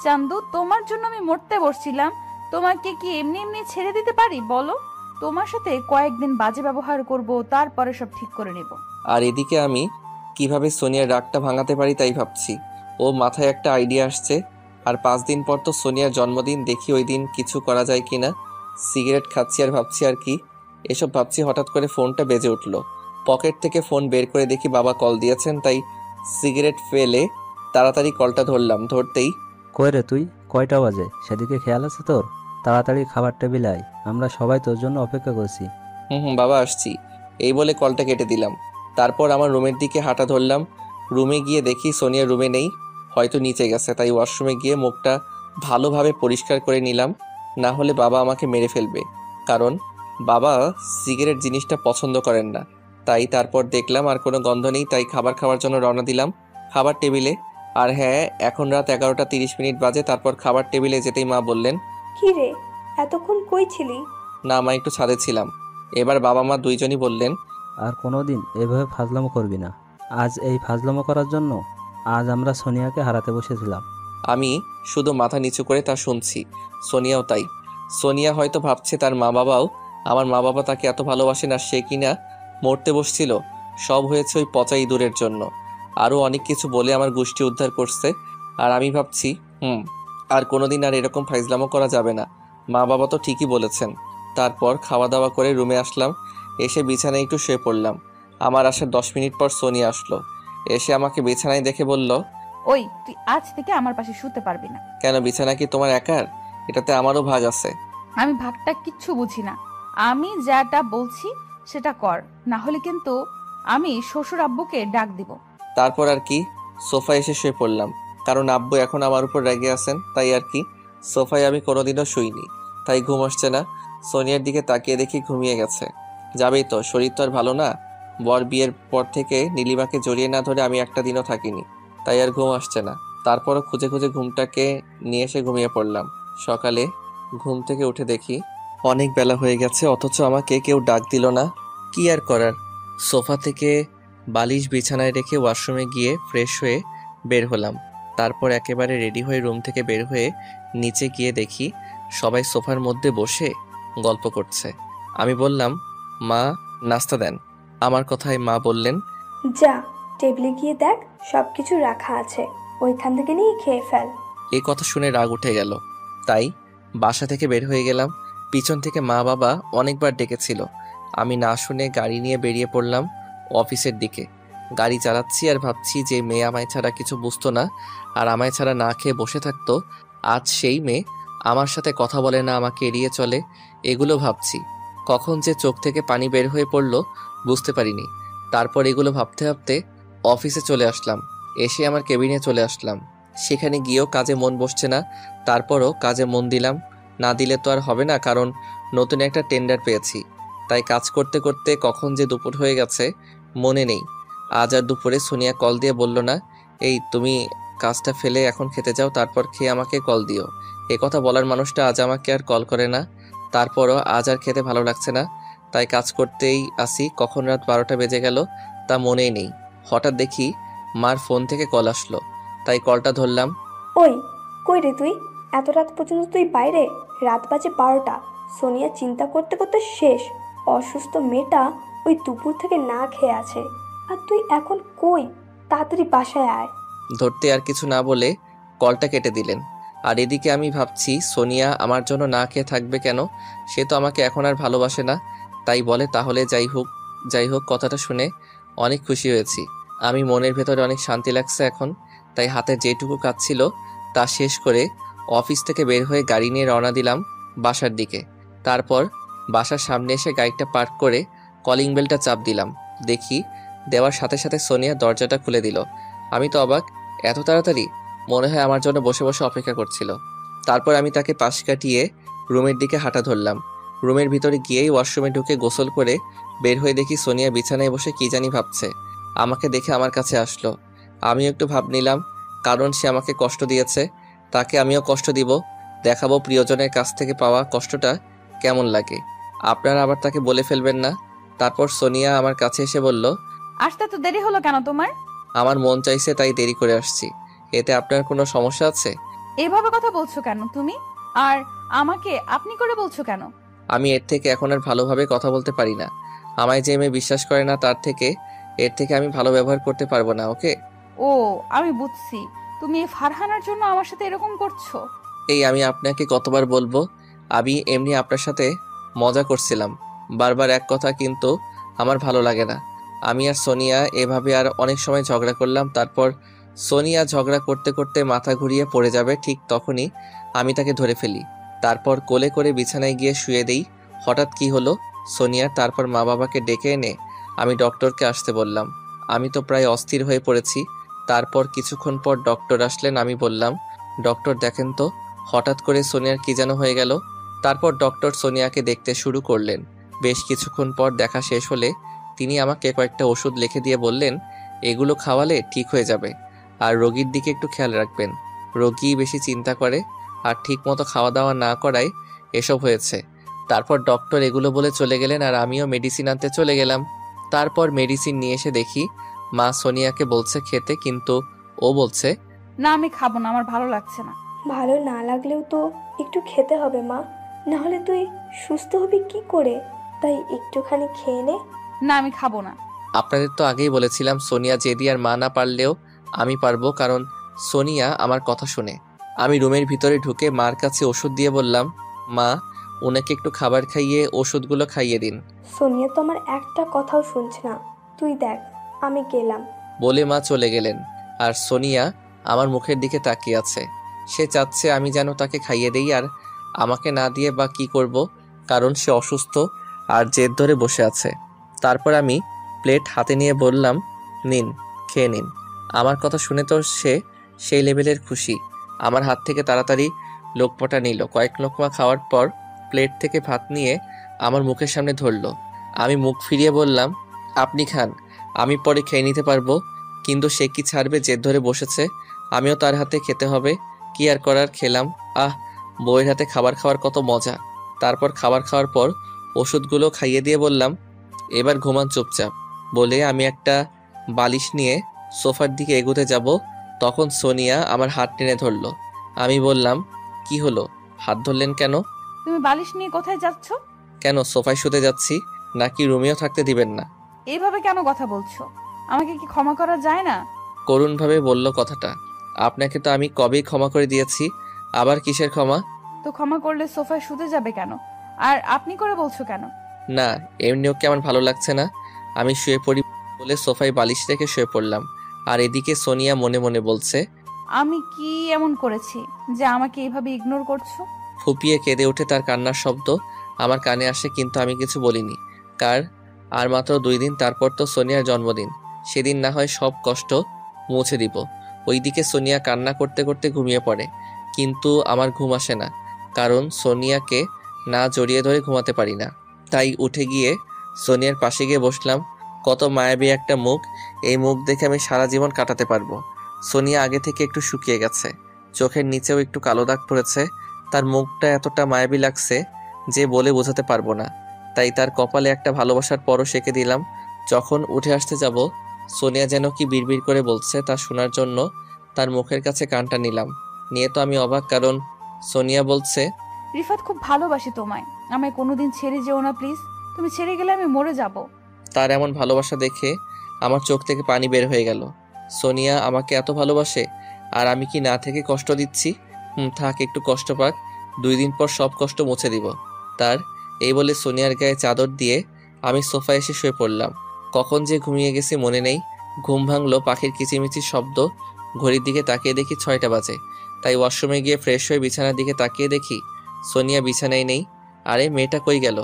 চান্দু, তোমার জন্য আমি মরতে বসছিলাম। তোমাকে কি এমনি এমনি ছেড়ে দিতে পারি বলো? তোমার সাথে কয়েকদিন বাজে ব্যবহার করব, তারপরে সব ঠিক করে নেব। আর এদিকে আমি কিভাবে সোনিয়ার রাগটা ভাঙাতে পারি তাই ভাবছি। ও মাথায় একটা আইডিয়া আসছে। আর 5 দিন পর তো সোনিয়ার জন্মদিন, দেখি ওই দিন কিছু করা যায় কিনা। সিগারেট খাচ্ছি আর ভাবছি আর কি, এসব ভাবছি হঠাৎ করে ফোনটা বেজে উঠলো। পকেট থেকে ফোন বের করে দেখি বাবা কল দিয়েছেন। তাই সিগারেট ফেলে তাড়াতাড়ি কলটা ধরলাম। ধরতেই, কই রে তুই? কয়টা বাজে সেদিকে খেয়াল আছে তোর? তাড়াতাড়ি খাবার টেবিলে আয়, আমরা সবাই তোর জন্য অপেক্ষা করছি। হুম বাবা আসছি, এই বলে কলটা কেটে দিলাম। তারপর আমার রুমের দিকে হাঁটা ধরলাম। রুমে গিয়ে দেখি সোনিয়া রুমে নেই, হয়তো নিচে গেছে। তাই ওয়াশরুমে গিয়ে মুখটা ভালোভাবে পরিষ্কার করে নিলাম, না হলে বাবা আমাকে মেরে ফেলবে। কারণ বাবা সিগারেট জিনিসটা পছন্দ করেন না। তাই তারপর দেখলাম আর কোনো গন্ধ নেই, তাই খাবার খাওয়ার জন্য রওনা দিলাম খাবার টেবিলে। আর হ্যাঁ, এখন রাত 11টা 30 বাজে। তারপর খাবার টেবিলে যেতেই মা বললেন, কি রে, এতক্ষণ কই ছিলি? না মা, একটু ছাদে ছিলাম। এবার বাবা মা দুইজনই বললেন, আর কোনোদিন এভাবে ফাজলামো করবি না। আজ এই ফাজলামো করার জন্য আজ আমরা সোনিয়াকে হারাতে বসেছিলাম। আমি শুধু মাথা নিচু করে তা শুনছি। সোনিয়াও তাই। সোনিয়া হয়তো ভাবছে তার মা বাবাও, আমার মা বাবা তাকে এত ভালোবাসেন আর সে কিনা মরতে বসছিল। সব হয়েছে ওই পচা ইঁদুরের জন্য। আরও অনেক কিছু বলে আমার গোষ্ঠী উদ্ধার করছে। আর আমি ভাবছি, আর কোনোদিন আর এরকম ফাইজলামো করা যাবে না। মা বাবা তো ঠিকই বলেছেন। তারপর খাওয়া দাওয়া করে রুমে আসলাম। এসে বিছানায় একটু শুয়ে পড়লাম। আমার আসার 10 মিনিট পর সোনিয়া আসলো। এসে আমাকে বিছানায় দেখে বলল, ওই তুই আজ থেকে আমার পাশে শুতে পারবি না। কেন, বিছানা কি তোমার একার? এটাতে আমারও ভাগ আছে। আমি ভাগটা কিচ্ছু বুঝি না। আমি যাটা বলছি সেটা কর, না হলে কিন্তু আমি শ্বশুর আব্বুকে ডাক দিব। তারপর আর কি, সোফায় এসে শুয়ে পড়লাম। কারণ আব্বু এখন আমার উপর রেগে আছেন। তাই আর কি, সোফায় আমি কোনোদিনও শুইনি, তাই ঘুম আসছে না। সোনিয়ার দিকে তাকিয়ে দেখি ঘুমিয়ে গেছে। যাবেই তো, শরীর তো আর ভালো না। বর বিয়ের পর থেকে নীলিমাকে জড়িয়ে না ধরে আমি একটা দিনও থাকিনি, তাই আর ঘুম আসছে না। তারপরও খুঁজে খুঁজে ঘুমটাকে নিয়ে এসে ঘুমিয়ে পড়লাম। সকালে ঘুম থেকে উঠে দেখি অনেক বেলা হয়ে গেছে, অথচ আমাকে কেউ ডাক দিল না। কি আর করার, সোফা থেকে বালিশ বিছানায় রেখে ওয়াশরুমে গিয়ে ফ্রেশ হয়ে বের হলাম। তারপর একেবারে রেডি হয়ে রুম থেকে বের হয়ে নিচে গিয়ে দেখি সবাই সোফার মধ্যে বসে গল্প করছে। আমি বললাম, মা নাস্তা দেন। আমার কথায় মা বললেন, যা, টেবিলে গিয়ে দেখ সব কিছু রাখা আছে, ওইখান থেকে নিয়ে খেয়ে ফেল। এই কথা শুনে রাগ উঠে গেল। তাই বাসা থেকে বের হয়ে গেলাম। পিছন থেকে মা বাবা অনেকবার ডেকেছিল। আমি না শুনে গাড়ি নিয়ে বেরিয়ে পড়লাম অফিসের দিকে। গাড়ি চালাচ্ছি আর ভাবছি যে মেয়ে আমায় ছাড়া কিছু বুঝতো না আর আমায় ছাড়া না খেয়ে বসে থাকতো, আজ সেই মেয়ে আমার সাথে কথা বলে না, আমাকে এড়িয়ে চলে। এগুলো ভাবছি, কখন যে চোখ থেকে পানি বের হয়ে পড়লো বুঝতে পারিনি। তারপর এগুলো ভাবতে ভাবতে অফিসে চলে আসলাম। এসে আমার কেবিনে চলে আসলাম। সেখানে গিয়েও কাজে মন বসছে না। তারপরও কাজে মন দিলাম, না দিলে তো আর হবে না, কারণ নতুন একটা টেন্ডার পেয়েছি। তাই কাজ করতে করতে কখন যে দুপুর হয়ে গেছে মনে নেই। আজ আর দুপুরে সোনিয়া কল দিয়ে বলল না, এই তুমি কাজটা ফেলে এখন খেতে যাও, তারপর খেয়ে আমাকে কল দিও। এ কথা বলার মানুষটা আজ আমাকে আর কল করে না। তারপরও আজ আর খেতে ভালো লাগছে না, তাই কাজ করতেই আসি। কখন রাত 12টা বেজে গেল তা মনেই নেই। হঠাৎ দেখি মার ফোন থেকে কল আসলো, তাই কলটা ধরলাম। ওই কই রে তুই? এত রাত পর্যন্ত তুই বাইরে? রাত বাজে 12টা। সোনিয়া চিন্তা করতে করতে শেষ। অসুস্থ মেয়েটা ওই দুপুর থেকে না খেয়ে আছে, আর তুই এখন কই? তাড়াতাড়ি বাসায় আয়। ধরতে আর কিছু না বলে কলটা কেটে দিলেন। আর এদিকে আমি ভাবছি সোনিয়া আমার জন্য না খেয়ে থাকবে কেন, সে তো আমাকে এখন আর ভালোবাসে না। তাই বলে তাহলে যাই হোক কথাটা শুনে অনেক খুশি হয়েছি। আমি মনের ভেতরে অনেক শান্তি লাগছে এখন। তাই হাতের যেটুকু কাজ ছিল তা শেষ করে অফিস থেকে বের হয়ে গাড়ি নিয়ে রওনা দিলাম বাসার দিকে। তারপর বাসার সামনে এসে গাড়িটা পার্ক করে কলিং বেলটা চাপ দিলাম। দেখি দেওয়ার সাথে সাথে সোনিয়া দরজাটা খুলে দিল। আমি তো অবাক, এত তাড়াতাড়ি! মনে হয় আমার জন্য বসে বসে অপেক্ষা করছিল। তারপর আমি তাকে পাশ কাটিয়ে রুমের দিকে হাঁটা ধরলাম। রুমের ভিতরে গিয়েই ওয়াশরুমে ঢুকে গোসল করে বের হয়ে দেখি সোনিয়া বিছানায় বসে কী জানি ভাবছে। আমাকে দেখে আমার কাছে আসলো। আমি একটু ভাব নিলাম, কারণ সে আমাকে কষ্ট দিয়েছে, তাকে আমিও কষ্ট দিব। দেখাবো প্রিয়জনের কাছ থেকে পাওয়া কষ্টটা কেমন লাগে। আপনারা আবার তাকে বলে ফেলবেন না। তারপর সোনিয়া আমার কাছে এসে বলল, আসতে তো দেরি হলো কেন তোমার? আমার মন চাইছে তাই দেরি করে আসছি। এতে আপনার কোনো সমস্যা আছে? এভাবে কথা বলছো কেন তুমি? আর আমাকে আপনি করে বলছো কেন? আমি এর থেকে এখন আর ভালোভাবে কথা বলতে পারি না। আমায় যে মেয়ে বিশ্বাস করে না এর থেকে আমি ভালো ব্যবহার করতে পারবো না, ওকে? ও, আমি বুঝছি। তুমি এই ফারহানার জন্য আমার সাথে এরকম করছো। এই আমি আপনাকে কতবার বলবো, আমি এমনি আপনার সাথে মজা করছিলাম। বারবার এক কথা, কিন্তু আমার ভালো লাগে না। আমি আর সোনিয়া এভাবে আর অনেক সময় ঝগড়া করলাম। তারপর সোনিয়া ঝগড়া করতে করতে মাথা ঘুরিয়ে পড়ে যাবে, ঠিক তখনই আমি তাকে ধরে ফেলি। তারপর কোলে করে বিছানায় গিয়ে শুয়ে দেই। হঠাৎ কি হলো সোনিয়ার, তারপর মা বাবাকে ডেকে এনে আমি ডক্টরকে আসতে বললাম। আমি তো প্রায় অস্থির হয়ে পড়েছি। তারপর কিছুক্ষণ পর ডক্টর আসলেন। আমি বললাম, ডক্টর দেখেন তো হঠাৎ করে সোনিয়ার কি যেন হয়ে গেল। তারপর ডক্টর সোনিয়াকে দেখতে শুরু করলেন। বেশ কিছুক্ষণ পর দেখা শেষ হলে তিনি আমাকে কয়েকটা ওষুধ লিখে দিয়ে বললেন, এগুলো খাওয়ালে ঠিক হয়ে যাবে। আর রোগীর দিকে একটু খেয়াল রাখবেন। রোগী বেশি চিন্তা করে আর ঠিক মতো খাওয়া দাওয়া না করায় এসব হয়েছে। তারপর ডক্টর এগুলো বলে চলে গেলেন আর আমিও মেডিসিন আনতে চলে গেলাম। তারপর মেডিসিন নিয়ে এসে দেখি মা সোনিয়াকে বলছে খেতে, কিন্তু ও বলছে, না, আমি খাবো না, আমার ভালো লাগছে না। ভালো না লাগলেও তো একটু খেতে হবে মা, না হলে তুই সুস্থ হবি কি করে? তাই একটুখানি খেয়ে নে। না, আমি খাবো না। আপনাদের তো আগেই বলেছিলাম সোনিয়া জেদি আর মা না পারলেও আমি পারবো, কারণ সোনিয়া আমার কথা শুনে। আমি রুমের ভিতরে ঢুকে মার কাছে ওষুধ দিয়ে বললাম, মা ওনাকে একটু খাবার খাইয়ে ওষুধগুলো খাইয়ে দিন। সোনিয়া তো আমার একটা কথাও শুনছে না, তুই দেখ আমি গেলাম। বলে মা চলে গেলেন। আর সোনিয়া আমার মুখের দিকে তাকিয়ে আছে। সে চাচ্ছে আমি যেন তাকে খাইয়ে দেই, আর আমাকে না দিয়ে বা কি করব, কারণ সে অসুস্থ আর জেদ ধরে বসে আছে। তারপর আমি প্লেট হাতে নিয়ে বললাম, নিন খেয়ে নিন। আমার কথা শুনে তো সে সেই লেভেলের খুশি। আমার হাত থেকে তাড়াতাড়ি লোকমাটা নিল। কয়েক লোকমা খাওয়ার পর প্লেট থেকে ভাত নিয়ে আমার মুখের সামনে ধরলো। আমি মুখ ফিরিয়ে বললাম, আপনি খান, আমি পরে খেয়ে নিতে পারবো। কিন্তু সে কি ছাড়বে, জেদ ধরে বসেছে। আমিও তার হাতে খেতে হবে, কি আর করার, খেলাম। আহ, বউয়ের হাতে খাবার খাওয়ার কত মজা। তারপর খাবার খাওয়ার পর ওষুধগুলো খাইয়ে দিয়ে বললাম, এবার ঘুমান চুপচাপ। বলে আমি একটা বালিশ নিয়ে সোফার দিকে এগোতে যাব, তখন সোনিয়া আমার হাত টেনে ধরলো। আমি বললাম, কি হলো, হাত ধরলেন কেন? তুমি বালিশ নিয়ে কোথায় যাচ্ছ? কেন, সোফায় শুতে যাচ্ছি, নাকি রুমেও থাকতে দিবেন না? এইভাবে কেন কথা বলছো? আমাকে কি ক্ষমা করা যায় না? করুণভাবে বলল কথাটা। আপনাকে তো আমি কবেই ক্ষমা করে দিয়েছি, আবার কিসের ক্ষমা? তো ক্ষমা করলে সোফায় শুতে যাবে কেন? আর আপনি করে বলছো কেন? না, এমনি ওকে আমার ভালো লাগছে না, আমি শুয়ে পড়ি বলে সোফায় বালিশ রেখে শুয়ে পড়লাম। আর এদিকে সোনিয়া মনে মনে বলছে, আমি কি এমন করেছি যে আমাকে এইভাবে ইগনোর করছো? ফুপিয়ে কেঁদে ওঠে তার কান্নার শব্দ আমার কানে আসে, কিন্তু আমি কিছু বলিনি। আর মাত্র 2 দিন তারপর তো সোনিয়ার জন্মদিন। সেদিন না হয় সব কষ্ট মুছে দিব। ওইদিকে সোনিয়া কান্না করতে করতে ঘুমিয়ে পড়ে, কিন্তু আমার ঘুম আসে না, কারণ সোনিয়াকে না জড়িয়ে ধরে ঘুমাতে পারি না। তাই উঠে গিয়ে সোনিয়ার পাশে গিয়ে বসলাম। কত মায়াবী একটা মুখ, এই মুখ দেখে আমি সারা জীবন কাটাতে পারবো। সোনিয়া আগে থেকে একটু শুকিয়ে গেছে, চোখের নিচেও একটু কালো দাগ পড়েছে। তার মুখটা এতটা মায়াবী লাগছে যে বলে বোঝাতে পারবো না। তাই তার কপালে একটা ভালোবাসার পরশ এঁকে দিলাম। যখন উঠে আসতে যাব, সোনিয়া যেন কি বিড়বিড় করে বলছে তা শোনার জন্য তার মুখের কাছে কানটা নিলাম। নিয়ে তো আমি অবাক, কারণ সোনিয়া বলছে, রিফাত, খুব ভালোবাসি তোমায়, আমায় কোনোদিন ছেড়ে যেও না প্লিজ। তুমি ছেড়ে গেলে আমি মরে যাব। তার এমন ভালোবাসা দেখে আমার চোখ থেকে পানি বের হয়ে গেল। সোনিয়া আমাকে এত ভালোবাসে, আর আমি কি না থেকে কষ্ট দিচ্ছি? থাক, একটু কষ্ট পাক, 2 দিন পর সব কষ্ট মুছে দিব তার। এই বলে সোনিয়ার গায়ে চাদর দিয়ে আমি সোফায় এসে শুয়ে পড়লাম। কখন যে ঘুমিয়ে গেছি মনে নেই। ঘুম ভাঙলো পাখির কিচিমিচির শব্দ। ঘড়ির দিকে তাকিয়ে দেখি 6টা বাজে। তাই ওয়াশরুমে গিয়ে ফ্রেশ হয়ে বিছানার দিকে তাকিয়ে দেখি সোনিয়া বিছানায় নেই। আরে মেয়েটা কই গেল?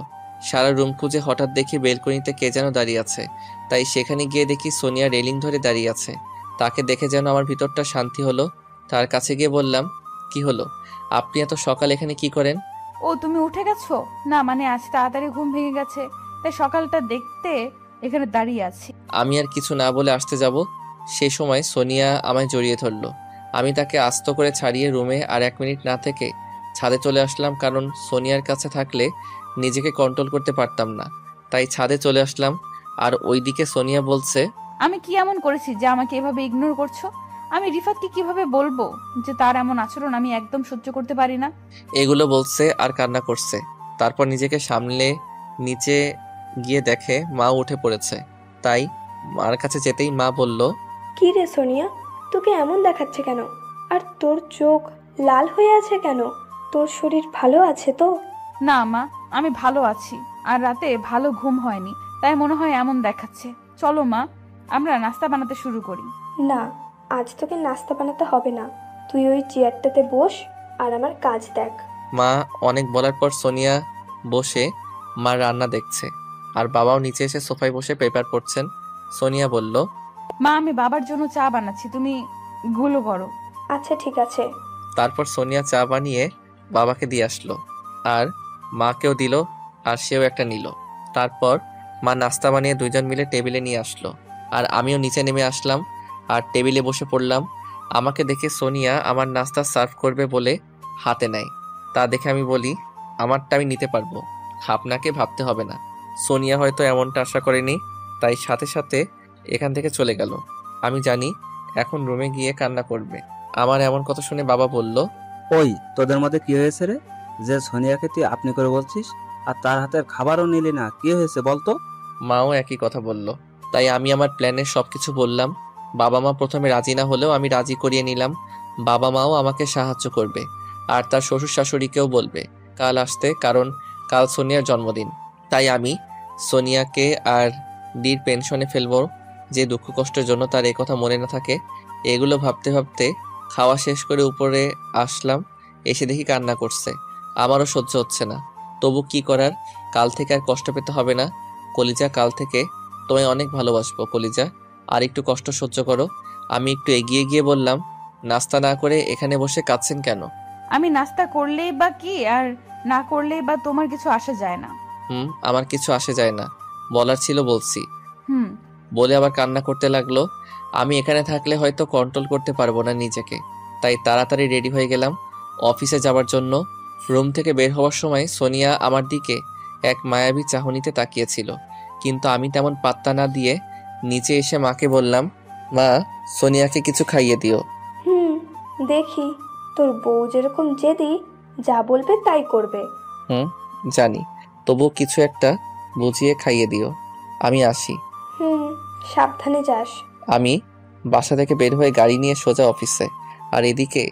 সারা রুম খুঁজে হঠাৎ দেখি বেলকনিতে কে যেন দাঁড়িয়ে আছে। তাই সেখানে গিয়ে দেখি সোনিয়া রেলিং ধরে দাঁড়িয়ে আছে। তাকে দেখে যেন আমার ভিতরটা শান্তি হলো। তার কাছে গিয়ে বললাম, কি হলো? আপনি এত সকাল এখানে কি করেন? ও তুমি উঠে গেছো? না মানে আজ তাড়াতাড়ি ঘুম ভেঙে গেছে, তাই সকালটা দেখতে এখানে দাঁড়িয়ে আছি। আমি আর কিছু না বলে আসতে যাব, সেই সময় সোনিয়া আমায় জড়িয়ে ধরলো। আমি তাকে আস্ত করে ছাড়িয়ে রুমে আর 1 মিনিট না থেকে ছাদে চলে আসলাম, কারণ সোনিয়ার কাছে থাকলে নিজেকে কন্ট্রোল করতে পারতাম না। তাই ছাদে চলে আসলাম। আর ওইদিকে সোনিয়া বলছে, আমি কি এমন করেছি যে আমাকে এভাবে ইগনোর করছো? আমি রিফাতকে কিভাবে বলবো যে তার এমন আচরণ আমি একদম সহ্য করতে পারি না? এগুলো বলছে আর কান্না করছে। তারপর নিজেকে সামলে নিচে গিয়ে দেখে মা উঠে পড়েছে। তাই মার কাছে যেতেই মা বলল, কি রে সোনিয়া, তোকে এমন দেখাচ্ছে কেন? আর তোর চোখ লাল হয়ে আছে কেন? তোর শরীর ভালো আছে তো? না মা, আমি ভালো আছি, আর রাতে ভালো ঘুম হয়নি, তাই মনে হয় এমন দেখাচ্ছে। চলো মা, আমরা নাস্তা বানাতে শুরু করি। না, আজ তোকে নাস্তা বানাতে হবে না। তুই ওই চেয়ারটাতে বস আর আমার কাজ দেখ। মা অনেক বলার পর সোনিয়া বসে মার রান্না দেখছে, আর বাবাও নিচে এসে সোফায় বসে পেপার পড়ছেন। সোনিয়া বলল, মা আমি বাবার জন্য চা বানাচ্ছি, তুমি গুলো করো। আচ্ছা ঠিক আছে। তারপর সোনিয়া চা বানিয়ে বাবাকে দিয়ে আসলো, আর মাকেও দিল, আর সেও একটা নিল। তারপর মা নাস্তা বানিয়ে 2জন মিলে টেবিলে নিয়ে আসলো, আর আমিও নিচে নেমে আসলাম আর টেবিলে বসে পড়লাম। আমাকে দেখে সোনিয়া আমার নাস্তা সার্ভ করবে বলে হাতে নেয়। তা দেখে আমি বলি, আমারটা আমি নিতে পারবো, আপনাকে ভাবতে হবে না। সোনিয়া হয়তো এমনটা আশা করেনি, তাই সাথে সাথে এখান থেকে চলে গেল। আমি জানি এখন রুমে গিয়ে কান্না করবে। আমার এমন কথা শুনে বাবা বলল, ওই তোদের মধ্যে কি হয়েছে রে, যে সোনিয়াকে তুই আপনি করে বলছিস আর তার হাতের খাবারও নিলি না? কি হয়েছে বলতো? মাও একই কথা বলল। তাই আমি আমার প্ল্যানের সবকিছু বললাম। বাবা মা প্রথমে রাজি না হলেও আমি রাজি করিয়ে নিলাম। বাবা মাও আমাকে সাহায্য করবে, আর তার শ্বশুর শাশুড়িকেও বলবে কাল আসতে, কারণ কাল সোনিয়ার জন্মদিন। তাই আমি সোনিয়াকে আর ডির পেনশনে ফেলবো, যে দুঃখ কষ্টের জন্য তার এই কথা মনে না থাকে। এগুলো ভাবতে ভাবতে খাওয়া শেষ করে উপরে আসলাম। এসে দেখি কান্না করছে। আমারও সহ্য হচ্ছে না, তবু কি করার, কাল থেকে আর কষ্ট পেতে হবে না। কলিজা, কাল থেকে তোমায় অনেক ভালোবাসবো কলিজা, আর একটু কষ্ট সহ্য করো। আমি একটু এগিয়ে গিয়ে বললাম, নাস্তা না করে এখানে বসে কাঁদছেন কেন? আমি নাস্তা করলেই বা কি, আর না করলেই বা তোমার কিছু আসা যায় না। আমার কিছু আসে যায় না, বলার ছিল বলছি। হুম। বলে আবার কান্না করতে লাগলো। আমি এখানে থাকলে হয়তো কন্ট্রোল করতে পারবো না নিজেকে, তাই তাড়াতাড়ি রেডি হয়ে গেলাম অফিসে যাওয়ার জন্য। রুম থেকে বের হওয়ার সময় সোনিয়া আমার দিকে এক মায়াবী চাহনিতে তাকিয়েছিল, কিন্তু আমি তেমন পাত্তা না দিয়ে নিচে এসে মাকে বললাম, মা সোনিয়াকে কিছু খাইয়ে দিও। দেখি, তোর বউ যেরকম জেদি, যা বলবে তাই করবে। জানি, তবুও কিছু একটা বুঝিয়ে খাইয়ে দিও। আমি আসি। সাবধানে যাস। আমি বাসা থেকে বের হয়ে গাড়ি নিয়ে সোজা অফিসে, আর এদিকে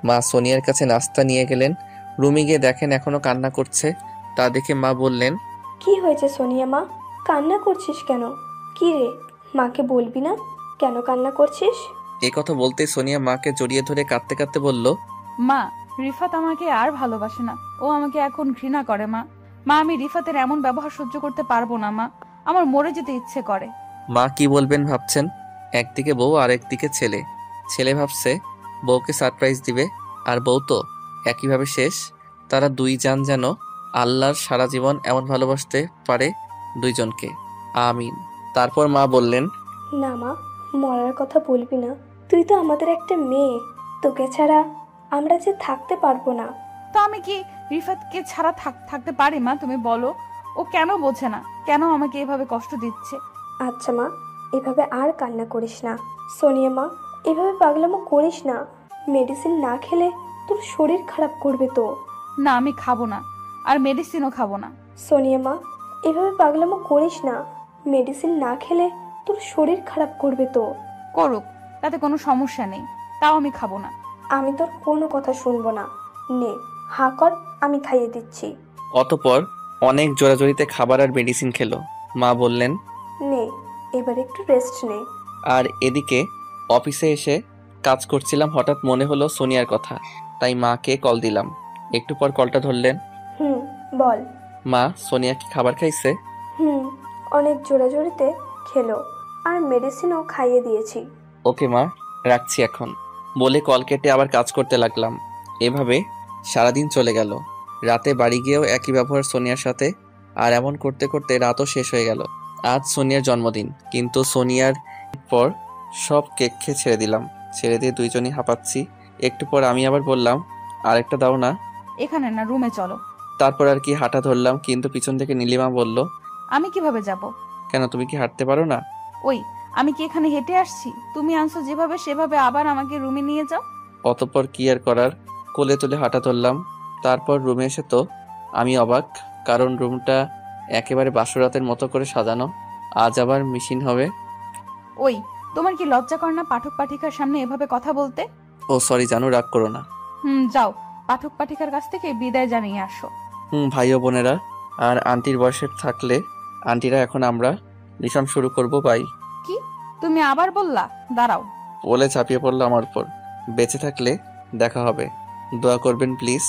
মা সোনিয়ার কাছে নাস্তা নিয়ে গেলেন। রুমে গিয়ে দেখেন এখনো কান্না করছে। তা দেখে মা বললেন, কি হয়েছে সোনিয়া মা, কান্না করছিস কেন? কি রে, মাকে বলবি না কেন কান্না করছিস? এই কথা বলতে সোনিয়া মাকে জড়িয়ে ধরে কাঁদতে কাঁদতে বলল, মা রিফাত আমাকে আর ভালোবাসে না, ও আমাকে এখন ঘৃণা করে। মা আমি রিফাতের এমন ব্যবহার সহ্য করতে পারবো না। মা আমার মরে যেতে ইচ্ছে করে। মা কি বলবেন ভাবছেন? একদিকে বউ আর একদিকে ছেলে। ছেলে ভাবছে বউকে সারপ্রাইজ দিবে, আর বউ তো একইভাবে শেষ। তারা 2 জন যেন আল্লাহর সারা জীবন এমন ভালোবাসতে পারে 2 জনকে। আমিন। তারপর মা বললেন, না মা, মরার কথা বলবি না। তুই তো আমাদের একটা মেয়ে, তোকে ছাড়া আমরা যে থাকতে পারবো না। তো আমি কি রিফাতকে ছাড়া থাকতে পারি? মা তুমি বলো, ও কেন বোঝে না, কেন আমাকে এভাবে কষ্ট দিচ্ছে? আচ্ছা মা, এভাবে আর কান্না করিস না। সোনিয়া মা, এভাবে পাগলামো করিস না। মেডিসিন না খেলে তোর শরীর খারাপ করবে তো। না আমি খাবো না, আর মেডিসিনও খাবো না। সোনিয়া মা, এভাবে পাগলামো করিস না। মেডিসিন না খেলে তোর শরীর খারাপ করবে তো। করুক, তাতে কোনো সমস্যা নেই, তাও আমি খাবো না। আমি তোর কোনো কথা শুনবো না। নে হা কর, আমি খাইয়ে দিচ্ছি। অতপর অনেক জোরাজোরিতে খাবার আর মেডিসিন খেলো। মা বললেন, নে এবার একটু রেস্ট নে। আর এদিকে অফিসে এসে কাজ করছিলাম, হঠাৎ মনে হলো সোনিয়ার কথা, তাই মাকে কল দিলাম। একটু পর কলটা ধরলেন। বল। মা, সোনিয়া কি খাবার খাইছে? অনেক জোরাজোরিতে খেলো, আর মেডিসিনও খাইয়ে দিয়েছি। ওকে মা, রাখছি এখন, বলে কল কেটে আবার কাজ করতে লাগলাম। এভাবে সারাদিন চলে গেল। রাতে বাড়ি গিয়েও একই ব্যবহার সোনিয়ার সাথে, আর এমন করতে করতে রাতও শেষ হয়ে গেল। আজ সোনিয়ার জন্মদিন, কিন্তু সোনিয়ার পর সব কেক খেয়ে ছেড়ে দিলাম। ছেড়ে দিয়ে দুইজনই হাঁপাচ্ছি। একটু পর আমি আবার বললাম, আরেকটা দাও না। এখানে না, রুমে চলো। তারপর আর কি হাঁটা ধরলাম, কিন্তু পিছন থেকে নীলিমা বলল, আমি কিভাবে যাব? কেন, তুমি কি হাঁটতে পারো না? ওই, আমি কি এখানে হেঁটে আসছি? তুমি আনছো যেভাবে সেভাবে আবার আমাকে রুমে নিয়ে যাও। অতঃপর কি আর করার, কোলে তুলে হাঁটা ধরলাম। তারপর রুমে এসে তো আমি অবাক, কারণ রুমটা একেবারে বাসরাতের মতো করে সাজানো। আজ আবার মেশিন হবে। ওই, তোমার কি লজ্জা করে না পাঠক পাঠিকার সামনে এভাবে কথা বলতে? ও সরি জানু, রাগ করো না। যাও, পাঠক পাঠিকার কাছ থেকে বিদায় জানিয়ে আসো। ভাই ও বোনেরা আর আন্টির বয়সের থাকলে আন্টিরা, এখন আমরা লিসন শুরু করব। বাই। কি তুমি আবার বললা? দাঁড়াও। বলে ঝাঁপিয়ে পড়লো আমার উপর। বেঁচে থাকলে দেখা হবে, দোয়া করবেন প্লিজ।